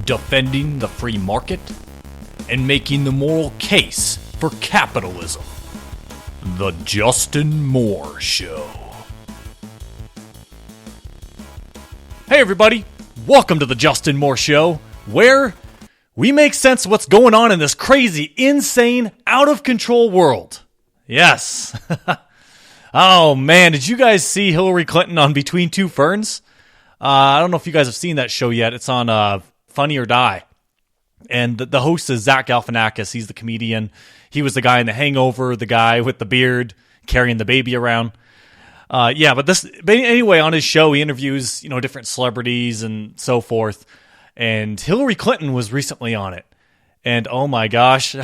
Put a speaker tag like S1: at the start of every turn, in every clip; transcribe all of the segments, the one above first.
S1: defending the free market, and making the moral case for capitalism. The Justin Moore Show. Hey everybody, welcome to the Justin Moore Show, where we make sense of what's going on in this crazy, insane, out-of-control world. Yes. Oh man, did you guys see Hillary Clinton on Between Two Ferns? I don't know if you guys have seen that show yet. It's on Funny or Die. And the host is Zach Galifianakis. He's the comedian. He was the guy in The Hangover, the guy with the beard carrying the baby around. But anyway, on his show, he interviews, different celebrities and so forth. And Hillary Clinton was recently on it. And oh my gosh, he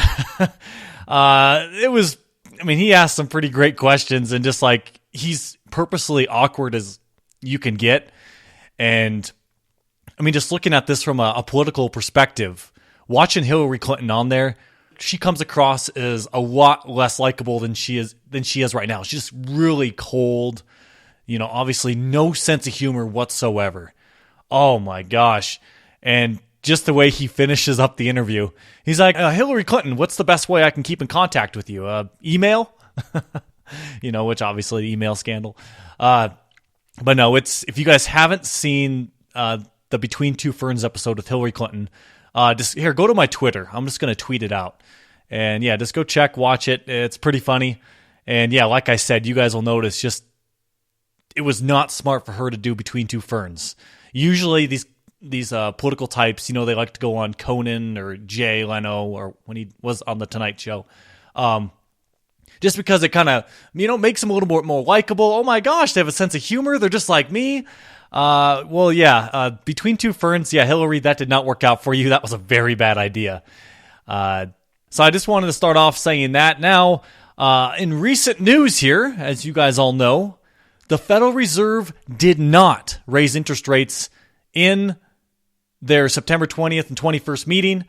S1: asked some pretty great questions, and just like, he's purposely awkward as you can get. And just looking at this from a political perspective, watching Hillary Clinton on there, she comes across as a lot less likable than she is right now. She's just really cold, obviously no sense of humor whatsoever. Oh my gosh. And just the way he finishes up the interview, he's like, Hillary Clinton, what's the best way I can keep in contact with you? Email? Which obviously email scandal. But no, if you guys haven't seen the Between Two Ferns episode with Hillary Clinton, just go to my Twitter. I'm just going to tweet it out. And yeah, just go watch it. It's pretty funny. And yeah, like I said, you guys will notice it was not smart for her to do Between Two Ferns. Usually these political types, they like to go on Conan or Jay Leno, or when he was on the Tonight Show. Just because it kind of, makes them a little more likable. Oh my gosh, they have a sense of humor. They're just like me. Between Two Ferns, Hillary, that did not work out for you. That was a very bad idea. So I just wanted to start off saying that. Now, in recent news here, as you guys all know, the Federal Reserve did not raise interest rates in their September 20th and 21st meeting.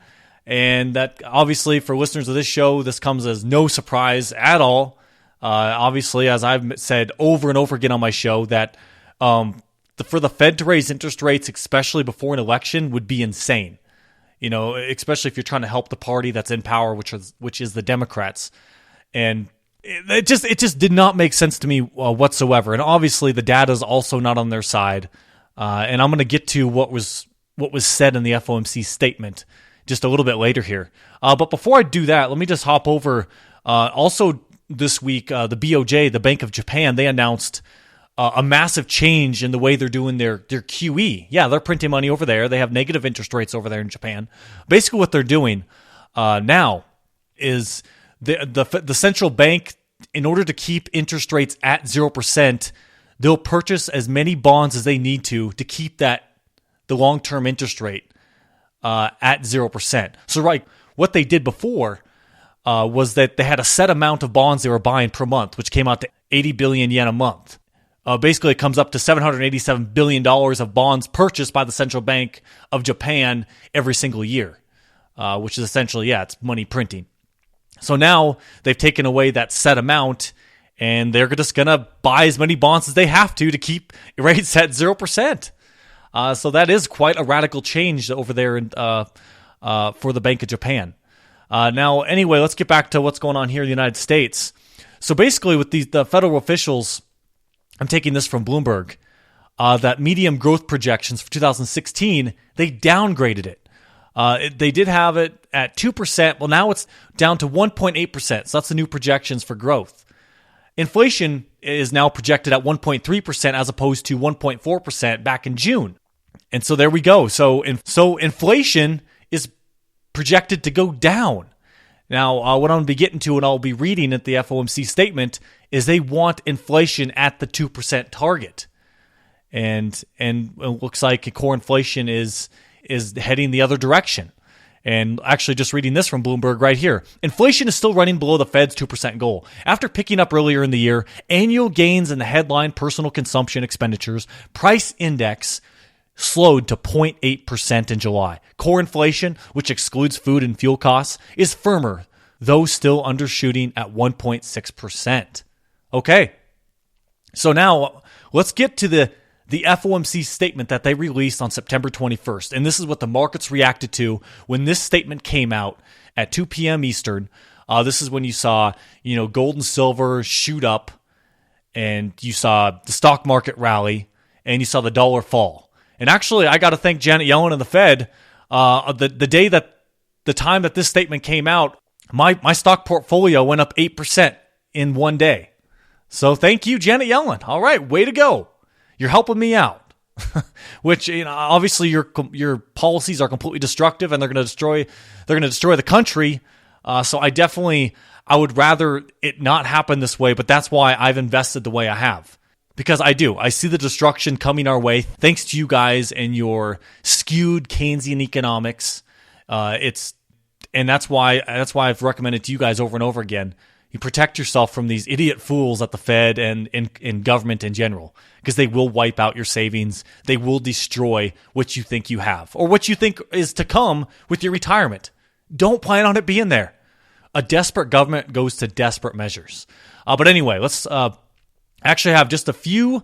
S1: And that, obviously, for listeners of this show, this comes as no surprise at all. Obviously, as I've said over and over again on my show, that for the Fed to raise interest rates, especially before an election, would be insane. Especially if you're trying to help the party that's in power, which is the Democrats. And it just did not make sense to me whatsoever. And obviously, the data is also not on their side. And I'm going to get to what was said in the FOMC statement just a little bit later here. But before I do that, let me just hop over. Also this week, the BOJ, the Bank of Japan, they announced a massive change in the way they're doing their QE. Yeah, they're printing money over there. They have negative interest rates over there in Japan. Basically what they're doing now is the central bank, in order to keep interest rates at 0%, they'll purchase as many bonds as they need to keep the long-term interest rate at 0%. So right, what they did before was that they had a set amount of bonds they were buying per month, which came out to 80 billion yen a month. Basically, it comes up to $787 billion of bonds purchased by the Central Bank of Japan every single year, which is essentially, it's money printing. So now they've taken away that set amount, and they're just going to buy as many bonds as they have to keep rates at 0%. So that is quite a radical change over there for the Bank of Japan. Now, anyway, let's get back to what's going on here in the United States. So basically, with the federal officials, I'm taking this from Bloomberg, that medium growth projections for 2016, they downgraded it. They did have it at 2%. Well, now it's down to 1.8%. So that's the new projections for growth. Inflation is now projected at 1.3% as opposed to 1.4% back in June. And so there we go. So inflation is projected to go down. Now, what I'm going to be getting to and I'll be reading at the FOMC statement is they want inflation at the 2% target. And it looks like core inflation is heading the other direction. And actually, just reading this from Bloomberg right here. Inflation is still running below the Fed's 2% goal. After picking up earlier in the year, annual gains in the headline personal consumption expenditures price index slowed to 0.8% in July. Core inflation, which excludes food and fuel costs, is firmer, though still undershooting at 1.6%. Okay, so now let's get to the FOMC statement that they released on September 21st. And this is what the markets reacted to when this statement came out at 2 p.m. Eastern. This is when you saw, gold and silver shoot up, and you saw the stock market rally, and you saw the dollar fall. And actually, I got to thank Janet Yellen and the Fed. The time that this statement came out, my stock portfolio went up 8% in one day. So thank you, Janet Yellen. All right, way to go. You're helping me out. Which, obviously your policies are completely destructive, and they're going to destroy the country. So I would rather it not happen this way, but that's why I've invested the way I have. Because I see the destruction coming our way thanks to you guys and your skewed Keynesian economics. And that's why I've recommended to you guys over and over again. You protect yourself from these idiot fools at the Fed and in government in general, because they will wipe out your savings. They will destroy what you think you have or what you think is to come with your retirement. Don't plan on it being there. A desperate government goes to desperate measures. But anyway, let's actually have just a few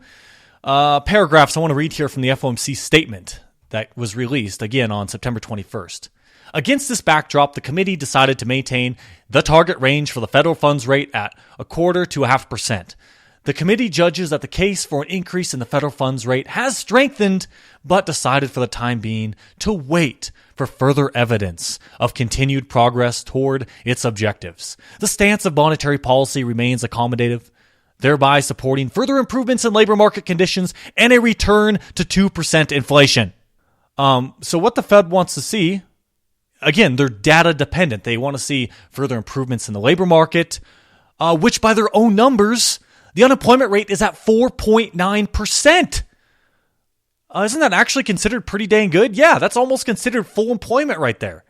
S1: paragraphs I want to read here from the FOMC statement that was released again on September 21st. Against this backdrop, the committee decided to maintain the target range for the federal funds rate at 0.25% to 0.5%. The committee judges that the case for an increase in the federal funds rate has strengthened, but decided for the time being to wait for further evidence of continued progress toward its objectives. The stance of monetary policy remains accommodative, thereby supporting further improvements in labor market conditions and a return to 2% inflation. So what the Fed wants to see, again, they're data dependent. They want to see further improvements in the labor market, which by their own numbers, the unemployment rate is at 4.9%. Isn't that actually considered pretty dang good? Yeah, that's almost considered full employment right there.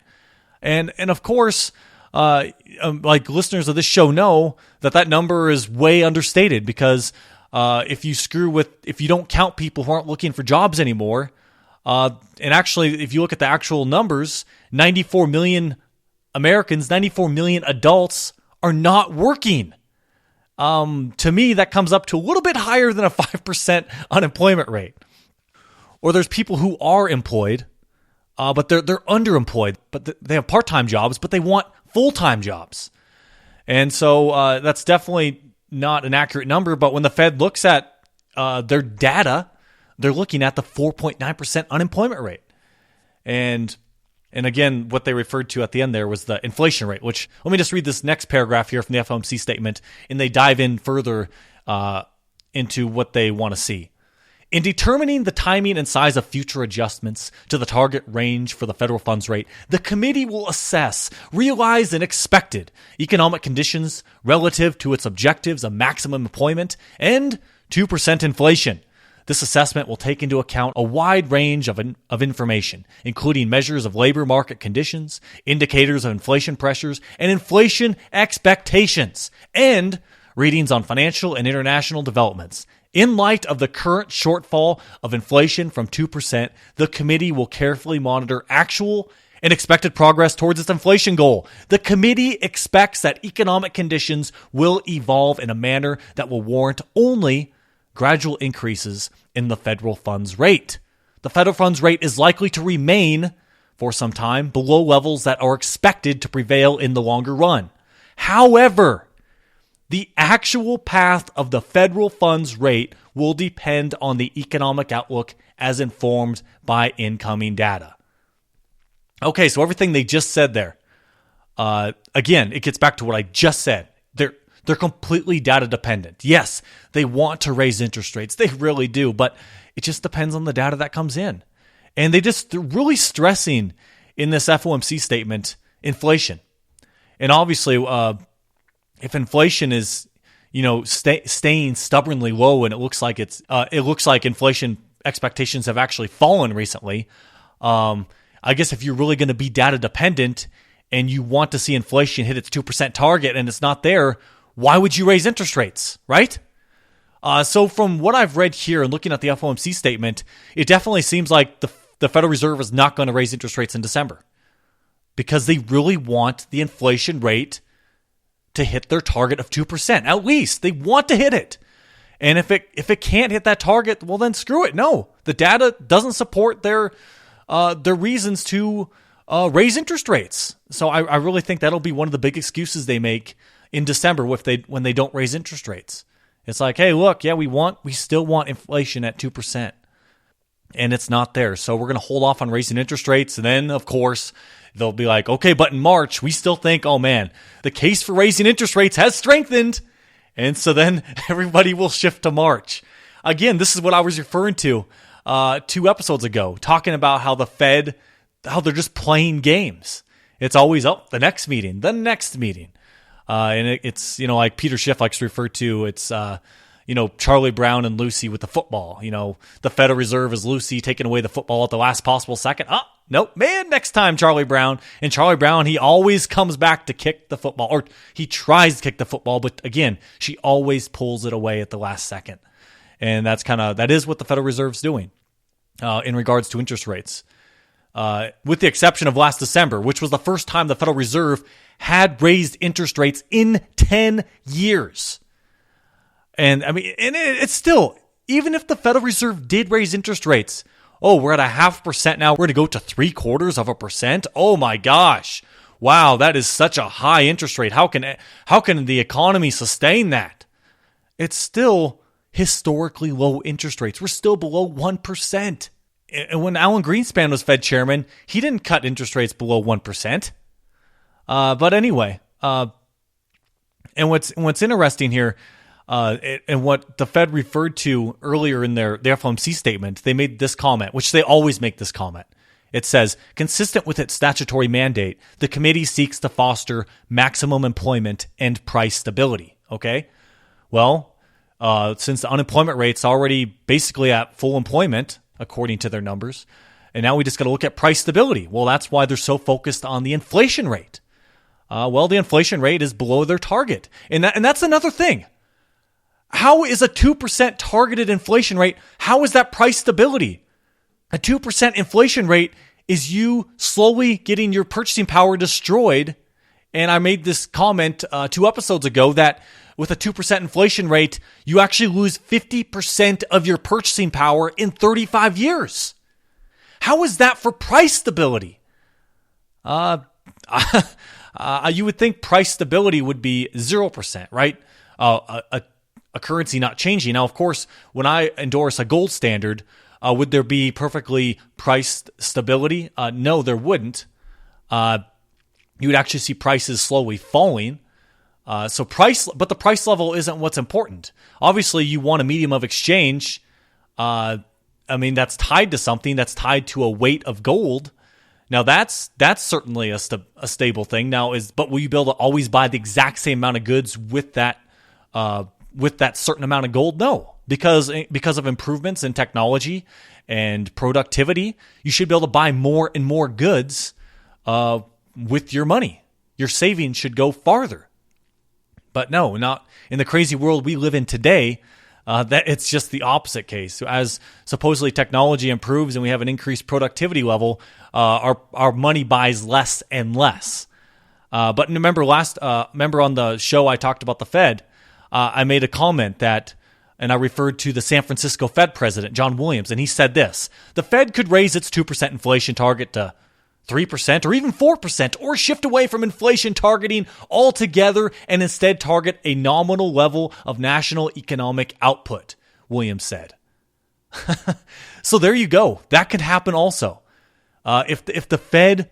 S1: And of course, like listeners of this show know that number is way understated, because if you don't count people who aren't looking for jobs anymore, and actually, if you look at the actual numbers, 94 million Americans, 94 million adults are not working. To me, that comes up to a little bit higher than a 5% unemployment rate. Or there's people who are employed, but they're underemployed, but they have part-time jobs, but they want full-time jobs. And so that's definitely not an accurate number. But when the Fed looks at their data, they're looking at the 4.9% unemployment rate. And again, what they referred to at the end there was the inflation rate, which, let me just read this next paragraph here from the FOMC statement, and they dive in further into what they want to see. In determining the timing and size of future adjustments to the target range for the federal funds rate, the committee will assess realized and expected economic conditions relative to its objectives of maximum employment and 2% inflation. This assessment will take into account a wide range of information, including measures of labor market conditions, indicators of inflation pressures, and inflation expectations, and readings on financial and international developments. In light of the current shortfall of inflation from 2%, the committee will carefully monitor actual and expected progress towards its inflation goal. The committee expects that economic conditions will evolve in a manner that will warrant only gradual increases in the federal funds rate. The federal funds rate is likely to remain for some time below levels that are expected to prevail in the longer run. However, the actual path of the federal funds rate will depend on the economic outlook as informed by incoming data. Okay, so everything they just said there, again, it gets back to what I just said. They're completely data dependent. Yes, they want to raise interest rates. They really do, but it just depends on the data that comes in. And they're really stressing in this FOMC statement inflation. And obviously, if inflation is, staying stubbornly low, and it looks like inflation expectations have actually fallen recently, I guess if you're really going to be data dependent and you want to see inflation hit its 2% target and it's not there, why would you raise interest rates, right? So from what I've read here and looking at the FOMC statement, it definitely seems like the Federal Reserve is not going to raise interest rates in December, because they really want the inflation rate to hit their target of 2%. At least they want to hit it. And if it can't hit that target, well then screw it. No, the data doesn't support their reasons to raise interest rates. So I really think that'll be one of the big excuses they make in December when they don't raise interest rates. It's like, hey, look, yeah, we still want inflation at 2%. And it's not there. So we're going to hold off on raising interest rates. And then, of course, they'll be like, okay, but in March, we still think, oh man, the case for raising interest rates has strengthened. And so then everybody will shift to March. Again, this is what I was referring to 2 episodes ago, talking about how the Fed, how they're just playing games. It's always, the next meeting. And it's, like Peter Schiff likes to refer to, it's, Charlie Brown and Lucy with the football. The Federal Reserve is Lucy taking away the football at the last possible second. Nope, man, next time Charlie Brown. And Charlie Brown, he always comes back to kick the football, or he tries to kick the football, but again, she always pulls it away at the last second. And that is what the Federal Reserve's doing in regards to interest rates. With the exception of last December, which was the first time the Federal Reserve had raised interest rates in 10 years. And it's still, even if the Federal Reserve did raise interest rates, we're at 0.5% now. We're going to go to 0.75%. Oh my gosh. Wow, that is such a high interest rate. How can the economy sustain that? It's still historically low interest rates. We're still below 1%. And when Alan Greenspan was Fed chairman, he didn't cut interest rates below 1%. But anyway, and what's interesting here, and what the Fed referred to earlier in their FOMC statement, they made this comment, which they always make this comment. It says, consistent with its statutory mandate, the committee seeks to foster maximum employment and price stability. Okay? Well, since the unemployment rate's already basically at full employment, according to their numbers, and now we just got to look at price stability. Well, that's why they're so focused on the inflation rate. The inflation rate is below their target. And that's another thing. How is a 2% targeted inflation rate? How is that price stability? A 2% inflation rate is you slowly getting your purchasing power destroyed. And I made this comment 2 episodes ago that with a 2% inflation rate, you actually lose 50% of your purchasing power in 35 years. How is that for price stability? You would think price stability would be 0%, right? A currency not changing. Now, of course, when I endorse a gold standard, would there be perfectly priced stability? No, there wouldn't. You would actually see prices slowly falling. But the price level isn't what's important. Obviously, you want a medium of exchange. That's tied to something. That's tied to a weight of gold. Now that's certainly a stable thing. But will you be able to always buy the exact same amount of goods with that certain amount of gold? No, because of improvements in technology and productivity, you should be able to buy more and more goods with your money. Your savings should go farther. But no, not in the crazy world we live in today. That it's just the opposite case. As supposedly technology improves and we have an increased productivity level, our money buys less and less. But remember on the show I talked about the Fed, I made a comment and I referred to the San Francisco Fed president, John Williams, and he said this: the Fed could raise its 2% inflation target to 3% or even 4%, or shift away from inflation targeting altogether and instead target a nominal level of national economic output, Williams said. So there you go. That could happen also. If the Fed,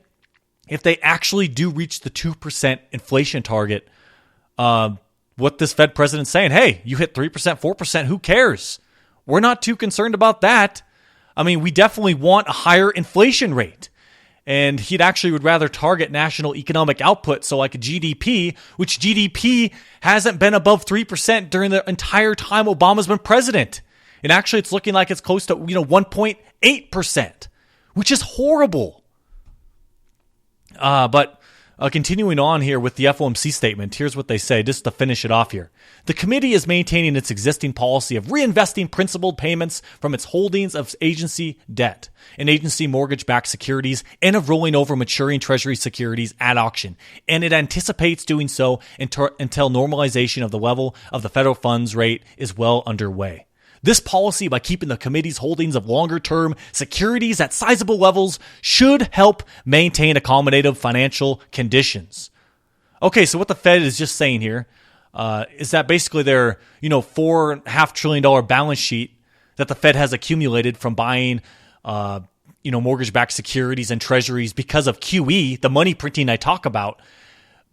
S1: if they actually do reach the 2% inflation target, what this Fed president's saying, hey, you hit 3%, 4%, who cares? We're not too concerned about that. We definitely want a higher inflation rate. And he'd actually would rather target national economic output, so like a GDP, which GDP hasn't been above 3% during the entire time Obama's been president. And actually, it's looking like it's close to 1.8%, which is horrible. But Continuing on here with the FOMC statement, here's what they say, just to finish it off here. The committee is maintaining its existing policy of reinvesting principal payments from its holdings of agency debt and agency mortgage-backed securities and of rolling over maturing Treasury securities at auction. And it anticipates doing so until normalization of the level of the federal funds rate is well underway. This policy, by keeping the committee's holdings of longer-term securities at sizable levels, should help maintain accommodative financial conditions. Okay, so what the Fed is just saying here is that basically their $4.5 trillion balance sheet that the Fed has accumulated from buying mortgage-backed securities and treasuries because of QE, the money printing I talk about,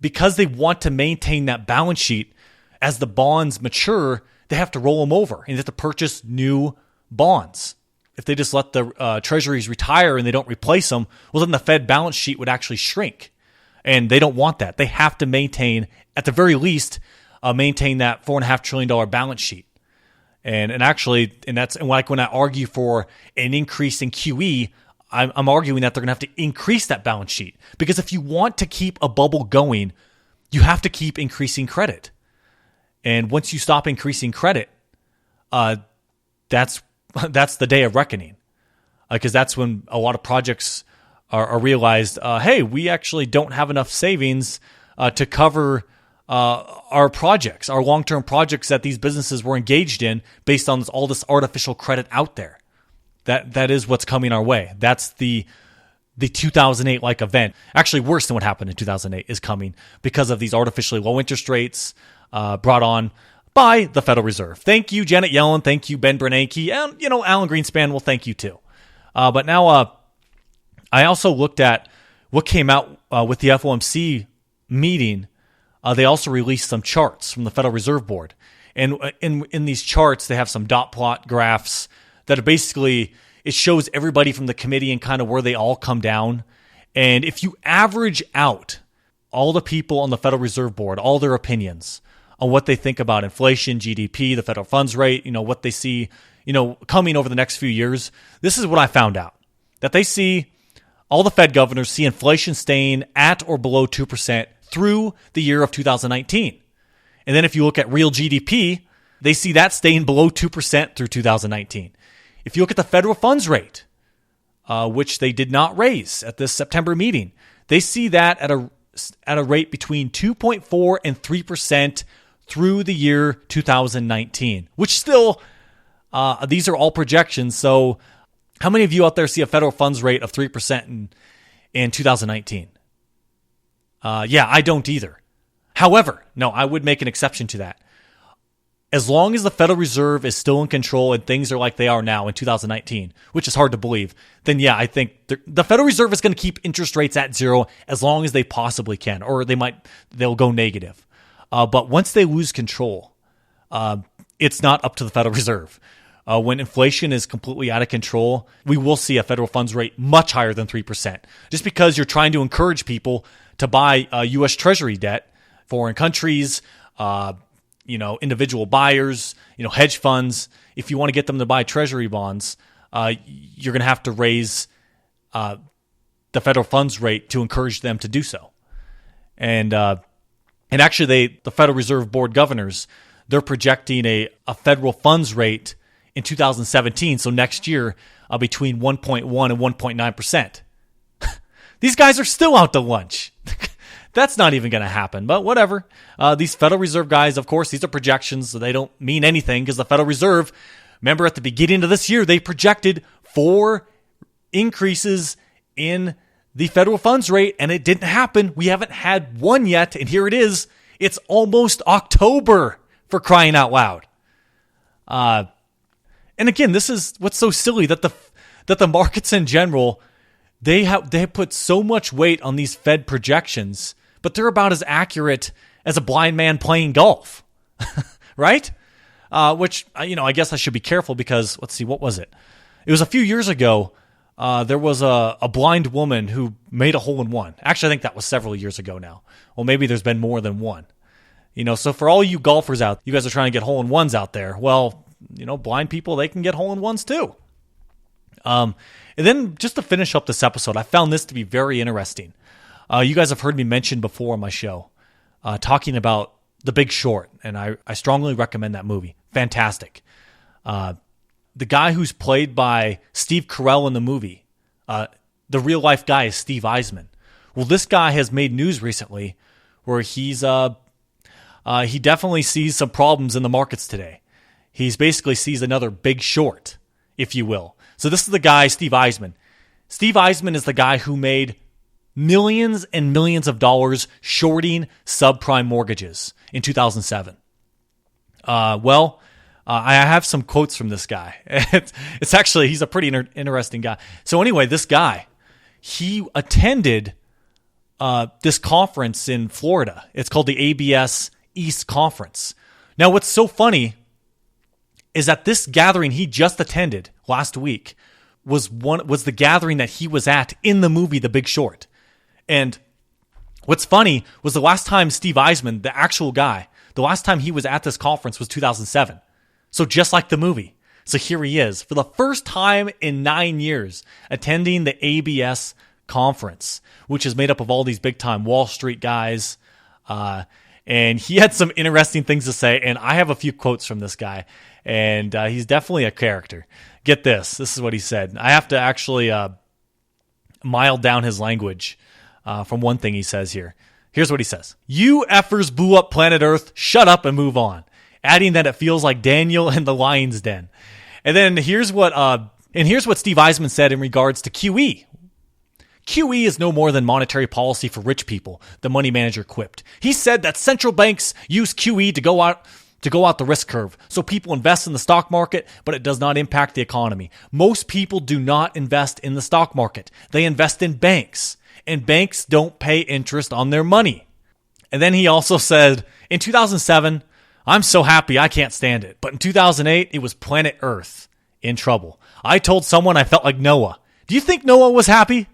S1: because they want to maintain that balance sheet as the bonds mature. They have to roll them over and they have to purchase new bonds. If they just let the treasuries retire and they don't replace them, well, then the Fed balance sheet would actually shrink. And they don't want that. They have to maintain, at the very least, maintain that $4.5 trillion balance sheet. And that's like when I argue for an increase in QE, I'm arguing that they're going to have to increase that balance sheet. Because if you want to keep a bubble going, you have to keep increasing credit. And once you stop increasing credit, that's the day of reckoning, because that's when a lot of projects are realized. Hey, we actually don't have enough savings to cover our projects, our long-term projects that these businesses were engaged in, based on all this artificial credit out there. That is what's coming our way. That's the 2008 like event, actually worse than what happened in 2008, is coming because of these artificially low interest rates. Brought on by the Federal Reserve. Thank you, Janet Yellen. Thank you, Ben Bernanke. And, Alan Greenspan, well, thank you too. But now I also looked at what came out with the FOMC meeting. They also released some charts from the Federal Reserve Board. And in these charts, they have some dot plot graphs that are basically, it shows everybody from the committee and kind of where they all come down. And if you average out all the people on the Federal Reserve Board, all their opinions on what they think about inflation, GDP, the federal funds rate, what they see, coming over the next few years. This is what I found out. That they see, all the Fed governors see inflation staying at or below 2% through the year of 2019. And then if you look at real GDP, they see that staying below 2% through 2019. If you look at the federal funds rate, which they did not raise at this September meeting, they see that at a rate between 2.4 and 3% through the year 2019, which still, these are all projections. So how many of you out there see a federal funds rate of 3% in 2019? Yeah, I don't either. However, no, I would make an exception to that. As long as the Federal Reserve is still in control and things are like they are now in 2019, which is hard to believe, then yeah, I think the Federal Reserve is going to keep interest rates at zero as long as they possibly can, or they'll go negative. But once they lose control, it's not up to the Federal Reserve. When inflation is completely out of control, we will see a federal funds rate much higher than 3%, just because you're trying to encourage people to buy U.S. Treasury debt, foreign countries, individual buyers, hedge funds. If you want to get them to buy treasury bonds, you're going to have to raise the federal funds rate to encourage them to do so. And actually, the Federal Reserve Board governors, they're projecting a federal funds rate in 2017, so next year, between 1.1 and 1.9%. These guys are still out to lunch. That's not even going to happen, but whatever. These Federal Reserve guys, of course, these are projections, so they don't mean anything, because the Federal Reserve, remember at the beginning of this year, they projected 4 increases in the federal funds rate, and it didn't happen. We haven't had one yet, and here it is. It's almost October, for crying out loud. And again, this is what's so silly, that the markets in general, they have put so much weight on these Fed projections, but they're about as accurate as a blind man playing golf, right? Which, I guess I should be careful because, let's see, what was it? It was a few years ago. There was a blind woman who made a hole-in-one. Actually, I think that was several years ago now. Well, maybe there's been more than one. So for all you golfers out, you guys are trying to get hole-in-ones out there. Well, blind people, they can get hole-in-ones too. And then just to finish up this episode, I found this to be very interesting. You guys have heard me mention before on my show, talking about The Big Short, and I strongly recommend that movie. Fantastic. The guy who's played by Steve Carell in the movie, the real life guy is Steve Eiseman. Well, this guy has made news recently where he definitely sees some problems in the markets today. He's basically sees another Big Short, if you will. So this is the guy, Steve Eiseman. Steve Eiseman is the guy who made millions and millions of dollars shorting subprime mortgages in 2007. I have some quotes from this guy. It's actually, he's a pretty interesting guy. So anyway, this guy, he attended this conference in Florida. It's called the ABS East Conference. Now, what's so funny is that this gathering he just attended last week was the gathering that he was at in the movie The Big Short. And what's funny was the last time Steve Eiseman, the actual guy, the last time he was at this conference was 2007. So just like the movie. So here he is, for the first time in 9 years, attending the ABS conference, which is made up of all these big-time Wall Street guys. And he had some interesting things to say, and I have a few quotes from this guy, and he's definitely a character. Get this. This is what he said. I have to actually mild down his language from one thing he says here. Here's what he says. "You effers blew up planet Earth. Shut up and move on." Adding that it feels like Daniel and the Lion's Den. And then here's what Steve Eiseman said in regards to QE. QE is no more than monetary policy for rich people, the money manager quipped. He said that central banks use QE to go out the risk curve, so people invest in the stock market, but it does not impact the economy. Most people do not invest in the stock market. They invest in banks, and banks don't pay interest on their money. And then he also said, in 2007, "I'm so happy I can't stand it. But in 2008, it was planet Earth in trouble. I told someone I felt like Noah. Do you think Noah was happy?"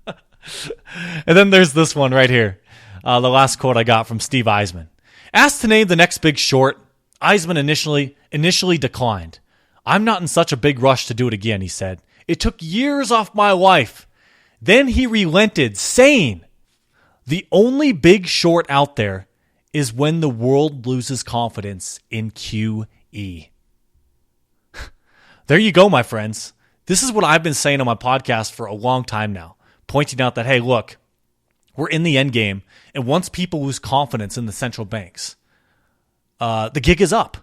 S1: And then there's this one right here. The last quote I got from Steve Eiseman. Asked to name the next Big Short, Eiseman initially declined. "I'm not in such a big rush to do it again," he said. "It took years off my life." Then he relented, saying, "The only Big Short out there is when the world loses confidence in QE." There you go, my friends. This is what I've been saying on my podcast for a long time now, pointing out that, hey, look, we're in the end game, and once people lose confidence in the central banks, the gig is up.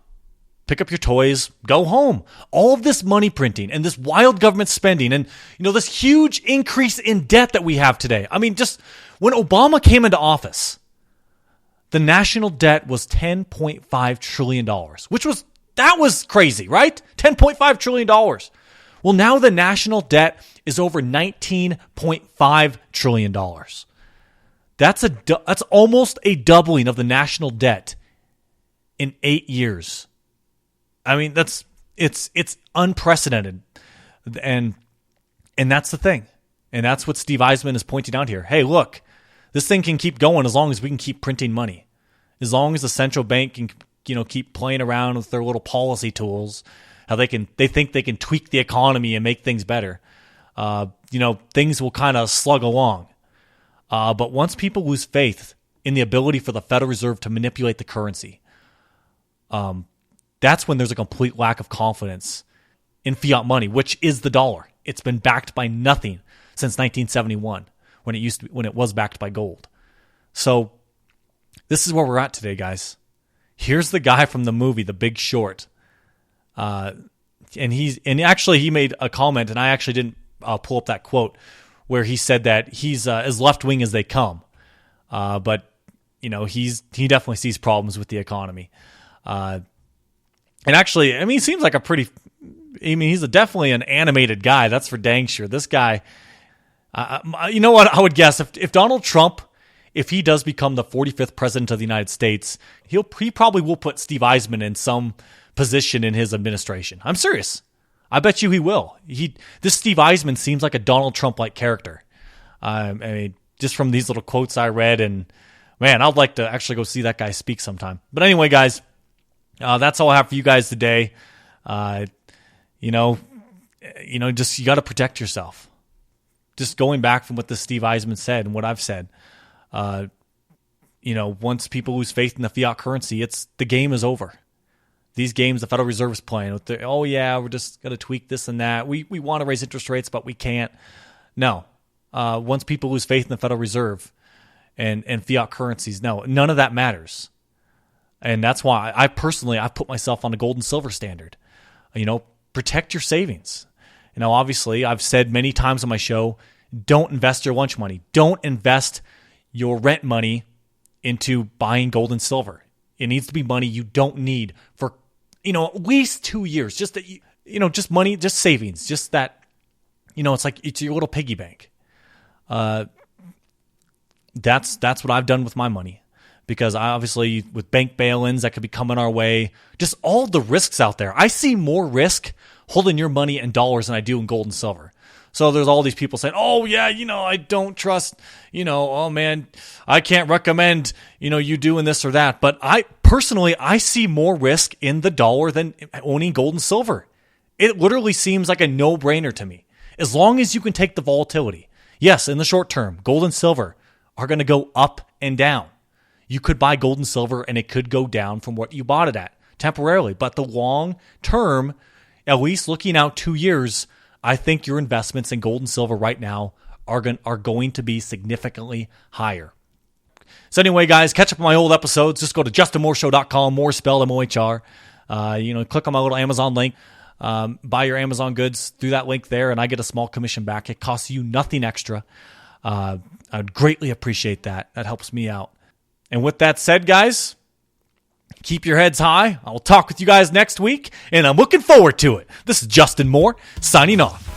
S1: Pick up your toys, go home. All of this money printing and this wild government spending and this huge increase in debt that we have today. I mean, just when Obama came into office, the national debt was $10.5 trillion, that was crazy, right? $10.5 trillion. Well, now the national debt is over $19.5 trillion. That's almost a doubling of the national debt in 8 years. I mean, it's unprecedented. And that's the thing. And that's what Steve Eiseman is pointing out here. Hey, look, this thing can keep going as long as we can keep printing money. As long as the central bank can, keep playing around with their little policy tools, how they think they can tweak the economy and make things better. Things will kind of slug along. But once people lose faith in the ability for the Federal Reserve to manipulate the currency, that's when there's a complete lack of confidence in fiat money, which is the dollar. It's been backed by nothing since 1971. When it was backed by gold. So this is where we're at today, guys. Here's the guy from the movie The Big Short, and he made a comment, and I actually didn't pull up that quote where he said that he's as left wing as they come, but he definitely sees problems with the economy, and actually, I mean, he seems like he's definitely an animated guy. That's for dang sure. This guy. You know what? I would guess if Donald Trump, if he does become the 45th president of the United States, he probably will put Steve Eiseman in some position in his administration. I'm serious. I bet you he will. This Steve Eiseman seems like a Donald Trump-like character. I mean, just from these little quotes I read, and man, I'd like to actually go see that guy speak sometime. But anyway, guys, that's all I have for you guys today. Just you got to protect yourself. just going back from what the Steve Eiseman said and what I've said, once people lose faith in the fiat currency, the game is over. These games the Federal Reserve is playing with we're just going to tweak this and that. We want to raise interest rates, but we can't. No. Once people lose faith in the Federal Reserve and fiat currencies, no, none of that matters. And that's why I put myself on a gold and silver standard. Protect your savings. Obviously, I've said many times on my show, don't invest your lunch money. Don't invest your rent money into buying gold and silver. It needs to be money you don't need for, at least 2 years. Just that, just money, just savings. Just that, it's your little piggy bank. That's what I've done with my money. Because obviously with bank bail-ins that could be coming our way, just all the risks out there. I see more risk holding your money in dollars than I do in gold and silver. So there's all these people saying, I don't trust, oh man, I can't recommend, you doing this or that. But I see more risk in the dollar than owning gold and silver. It literally seems like a no-brainer to me. As long as you can take the volatility. Yes, in the short term, gold and silver are going to go up and down. You could buy gold and silver and it could go down from what you bought it at temporarily. But the long term, at least looking out 2 years, I think your investments in gold and silver right now are going to be significantly higher. So anyway, guys, catch up on my old episodes. Just go to justinmooreshow.com, more spelled M-O-H-R. Click on my little Amazon link. Buy your Amazon goods through that link there, and I get a small commission back. It costs you nothing extra. I'd greatly appreciate that. That helps me out. And with that said, guys, keep your heads high. I will talk with you guys next week, and I'm looking forward to it. This is Justin Moore, signing off.